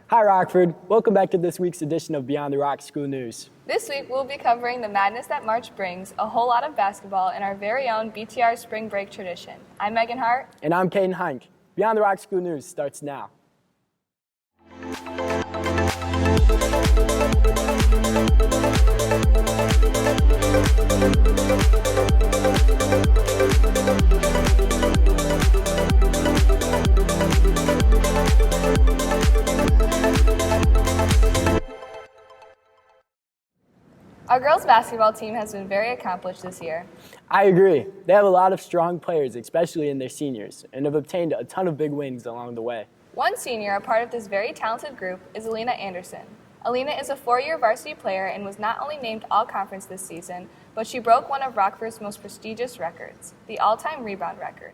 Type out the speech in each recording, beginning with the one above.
Hi Rockford, welcome back to this week's edition of Beyond the Rock School News. This week we'll be covering the madness that March brings, a whole lot of basketball, and our very own BTR spring break tradition. I'm Megan Hart. And I'm Caden Hink. Beyond the Rock School News starts now. Our girls basketball team has been very accomplished this year. I agree. They have a lot of strong players, especially in their seniors, and have obtained a ton of big wins along the way. One senior, a part of this very talented group, is Elena Anderson. Elena is a four-year varsity player and was not only named All-Conference this season, but she broke one of Rockford's most prestigious records, the all-time rebound record.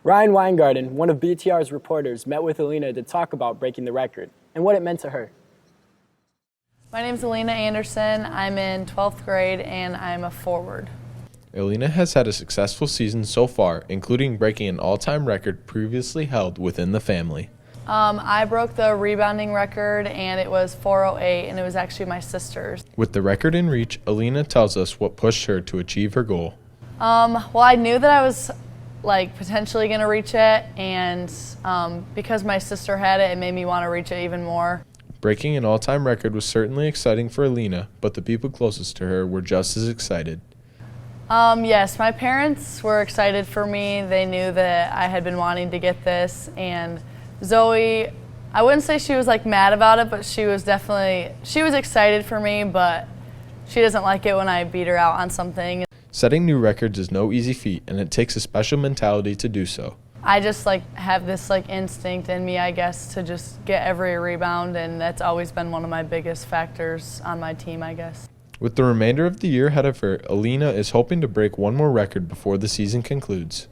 Ryan Weingarten, one of BTR's reporters, met with Elena to talk about breaking the record and what it meant to her. My name's Elena Anderson. I'm in 12th grade and I'm a forward. Elena has had a successful season so far, including breaking an all-time record previously held within the family. I broke the rebounding record and it was 4:08 and it was actually my sister's. With the record in reach, Elena tells us what pushed her to achieve her goal. Well, I knew that I was potentially going to reach it, and because my sister had it, it made me want to reach it even more. Breaking an all-time record was certainly exciting for Elena, but the people closest to her were just as excited. Yes, my parents were excited for me. They knew that I had been wanting to get this, and Zoe, I wouldn't say she was mad about it, but she was excited for me, but she doesn't like it when I beat her out on something. Setting new records is no easy feat, and it takes a special mentality to do so. I just have this instinct in me, I guess, to just get every rebound, and that's always been one of my biggest factors on my team, I guess. With the remainder of the year ahead of her, Elena is hoping to break one more record before the season concludes.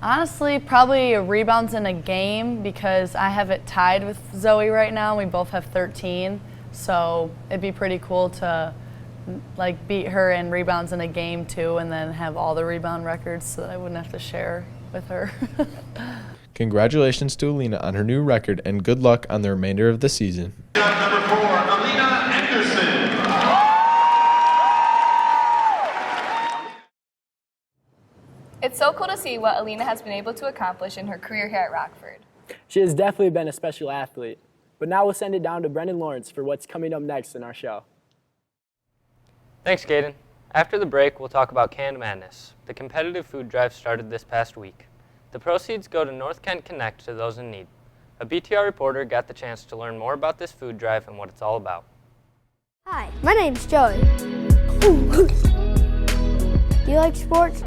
Honestly, probably rebounds in a game, because I have it tied with Zoe right now. We both have 13, so it'd be pretty cool to beat her in rebounds in a game too, and then have all the rebound records so that I wouldn't have to share with her. Congratulations to Elena on her new record, and good luck on the remainder of the season. Number 4, Elena Anderson. It's so cool to see what Elena has been able to accomplish in her career here at Rockford. She has definitely been a special athlete, but now we'll send it down to Brendan Lawrence for what's coming up next in our show. Thanks, Caden. After the break, we'll talk about Canned Madness. The competitive food drive started this past week. The proceeds go to North Kent Connect to those in need. A BTR reporter got the chance to learn more about this food drive and what it's all about. Hi, my name's Joey. Ooh. Do you like sports?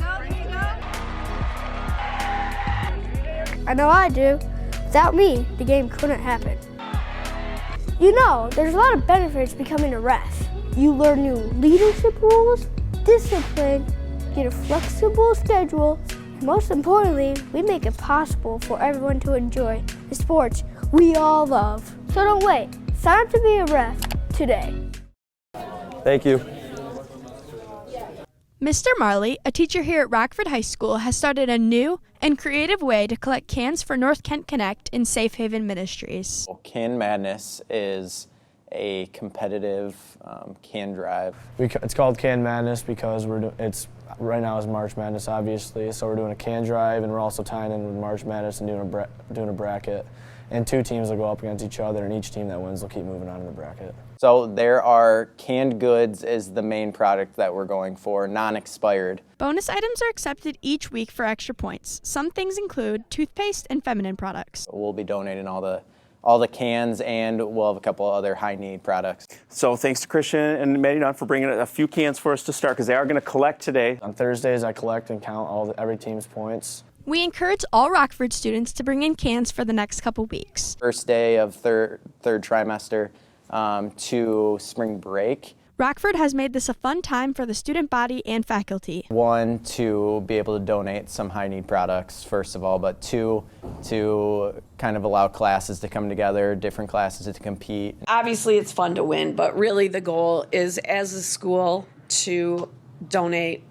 I know I do. Without me, the game couldn't happen. You know, there's a lot of benefits becoming a ref. You learn new leadership rules, discipline, get a flexible schedule, and most importantly, we make it possible for everyone to enjoy the sports we all love. So don't wait. Sign up to be a ref today. Thank you. Mr. Marley, a teacher here at Rockford High School, has started a new and creative way to collect cans for North Kent Connect in Safe Haven Ministries. Can Madness is a competitive can drive. It's called Can Madness because right now is March Madness, obviously, so we're doing a can drive, and we're also tying in with March Madness and doing a bracket. And two teams will go up against each other, and each team that wins will keep moving on in the bracket. So there are canned goods is the main product that we're going for, non-expired. Bonus items are accepted each week for extra points. Some things include toothpaste and feminine products. We'll be donating all the cans, and we'll have a couple of other high-need products. So thanks to Christian and Maddie for bringing a few cans for us to start, because they are going to collect today. On Thursdays, I collect and count every team's points. We encourage all Rockford students to bring in cans for the next couple weeks. First day of third trimester to spring break. Rockford has made this a fun time for the student body and faculty. One, to be able to donate some high-need products, first of all, but two, to kind of allow classes to come together, different classes to compete. Obviously, it's fun to win, but really the goal is, as a school, to donate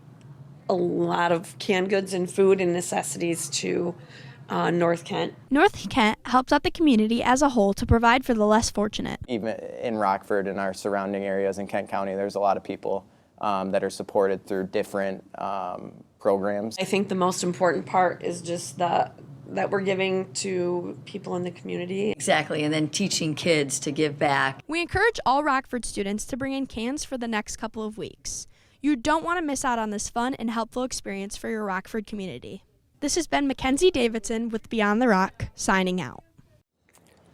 a lot of canned goods and food and necessities to North Kent. North Kent helps out the community as a whole to provide for the less fortunate. Even in Rockford and our surrounding areas in Kent County, there's a lot of people that are supported through different programs. I think the most important part is just that we're giving to people in the community. Exactly, and then teaching kids to give back. We encourage all Rockford students to bring in cans for the next couple of weeks. You don't want to miss out on this fun and helpful experience for your Rockford community. This has been Mackenzie Davidson with Beyond the Rock, signing out.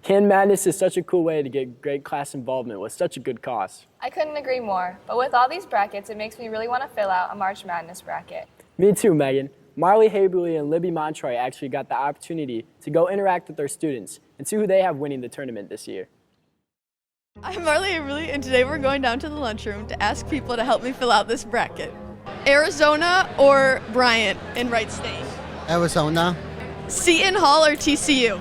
Can Madness is such a cool way to get great class involvement with such a good cause. I couldn't agree more, but with all these brackets, it makes me really want to fill out a March Madness bracket. Me too, Megan. Marley Haberly and Libby Montroy actually got the opportunity to go interact with their students and see who they have winning the tournament this year. I'm Marley Haberly, and today we're going down to the lunchroom to ask people to help me fill out this bracket. Arizona or Bryant in Wright State? Arizona. Seton Hall or TCU?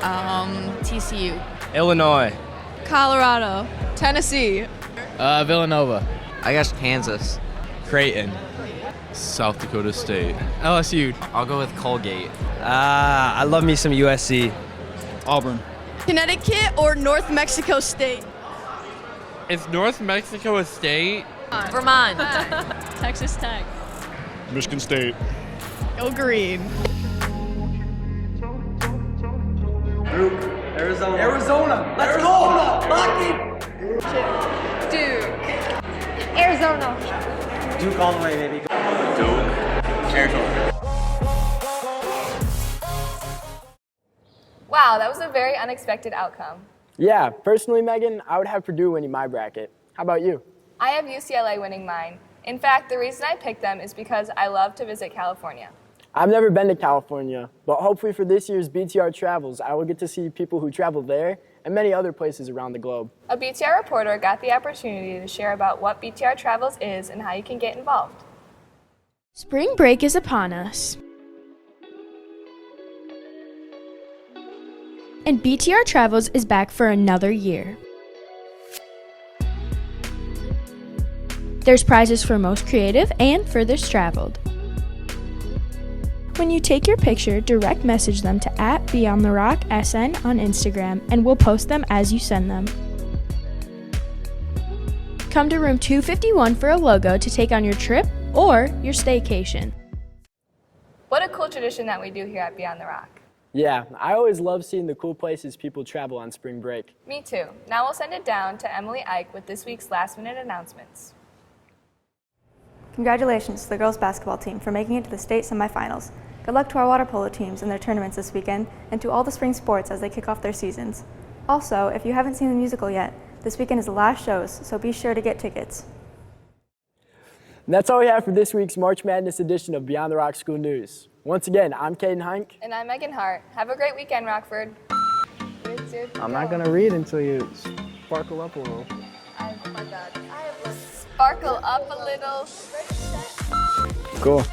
TCU. Illinois. Colorado. Tennessee. Villanova. I guess Kansas. Creighton. South Dakota State. LSU. I'll go with Colgate. I love me some USC. Auburn. Connecticut or North Mexico State? It's North Mexico State. Vermont. Texas Tech. Michigan State. Go Green. Duke. Arizona. Arizona. Let's go. Lock it. Duke. Arizona. Duke all the way, baby. Duke. Arizona. Wow, that was a very unexpected outcome. Yeah, personally, Megan, I would have Purdue winning my bracket. How about you? I have UCLA winning mine. In fact, the reason I picked them is because I love to visit California. I've never been to California, but hopefully for this year's BTR Travels, I will get to see people who travel there and many other places around the globe. A BTR reporter got the opportunity to share about what BTR Travels is and how you can get involved. Spring break is upon us. And BTR Travels is back for another year. There's prizes for most creative and furthest traveled. When you take your picture, direct message them to @BeyondTheRockSN on Instagram, and we'll post them as you send them. Come to room 251 for a logo to take on your trip or your staycation. What a cool tradition that we do here at Beyond the Rock. Yeah, I always love seeing the cool places people travel on spring break. Me too. Now we'll send it down to Emily Ike with this week's last-minute announcements. Congratulations to the girls basketball team for making it to the state semifinals. Good luck to our water polo teams in their tournaments this weekend and to all the spring sports as they kick off their seasons. Also, if you haven't seen the musical yet, this weekend is the last shows, so be sure to get tickets. And that's all we have for this week's March Madness edition of Beyond the Rock School News. Once again, I'm Caden Hink. And I'm Megan Hart. Have a great weekend, Rockford. I'm not going to read until you sparkle up a little. Sparkle up a little. Cool.